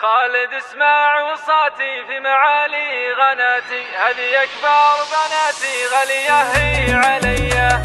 خالد اسمع وصاتي في معالي غناتي، هذه أكبر بناتي غالية هي عليا.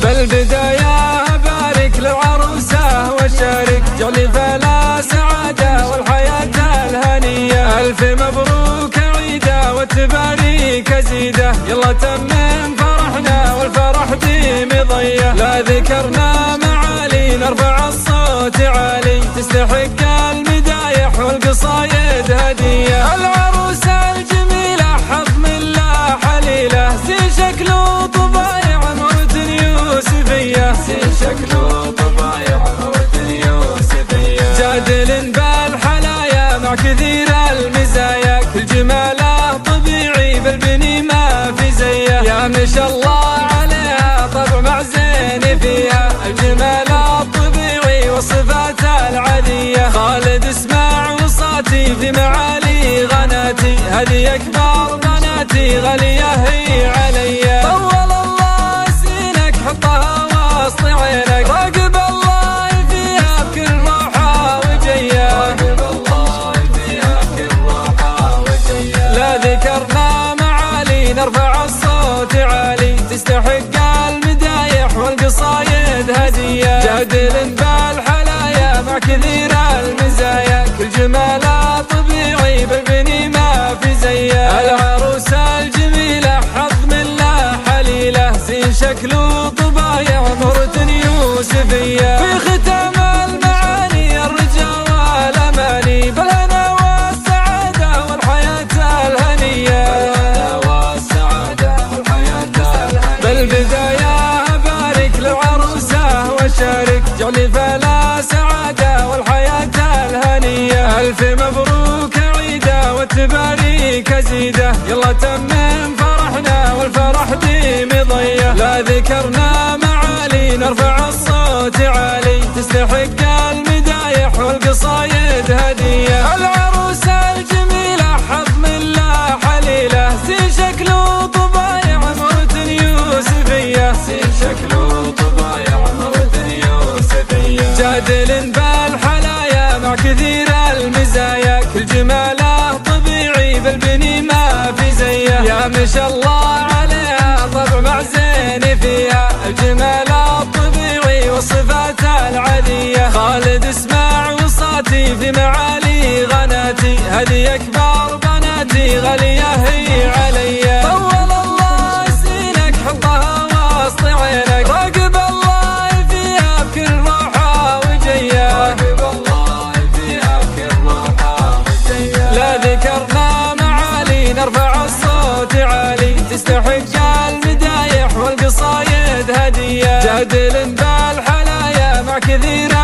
بالبداية أبارك للعروسة وشارك جعلي فلا سعادة والحياة الهنية. ألف مبروك عيدة والتباريك أزيدة، يلا تمم فرحنا والفرح دي مضية. لا ذكرنا معالي نرفع الصوت عالي، تستحق المدايح والقصايد هدية. العروسة الجميلة حظ من لا حليلة، زين شكله طبايع مرت يوسفية، زين شكله طبايع مرت يوسفية. جادل بالحلايا مع كثير المزايا، كل جماله طبيعي بالبني ما في زيه. يا ما شاء الله عليها طبع مع زين فيها، الجمال الطبيعي والصفات العادية. خالد اسمع وصاتي في معالي غناتي، هذه أكبر بناتي غالية هي عليا. طول الله سنينك حطها وسط عينك، راقب الله فيها بكل روحة وجية، راقب الله فيها بكل روحة وجية. لا ذكرنا معالي نرفع الصوت عالي، تستحق المدايح والقصايد هدية. جادل بالحلايا مع كثير المزايا، كل جماله طبيعي بالبني ما في زيه. العروسة الجميلة حظ من لا حليلة، زين شكله طبايع مرت يوسفية. في ختام المعاني الرجال والأماني، بالهنا والسعادة والحياة الهنية، بالهنا والسعادة والحياة الهنية. بالبداية أبارك للعروسة وشارك جعلي فلا سعادة والحياة الهنية. ألف مبروك عيدة والتباريك أزيدة، يلا تمم فرحنا والفرح دي مضية. لا ذكرنا معالي نرفع الصوت عالي، تستحق المدايح والقصايد هدية. العروسة الجميلة حظ من لا حليلة، زين شكله طبايع مرت يوسفية، زين شكله طبايع مرت يوسفية. جادل بالحلايا مع كثير المزايا، كل جماله طبيعي بالبني ما في زيه. يا ما شاء الله عليها طبع مع زين فيها، الجمال الطبيعي والصفات العادية. خالد اسمع وصاتي في معالي غناتي، هذه أكبر بناتي غالية هي عليا. طول الله سنينك حطها وسط عينك، راقب الله فيها بكل روحة وجية، راقب الله فيها بكل روحة وجية. لا ذكرنا معالي نرفع الصوت عالي، تستحق المدايح والقصايد هدية. جادل بالحلايا مع كثير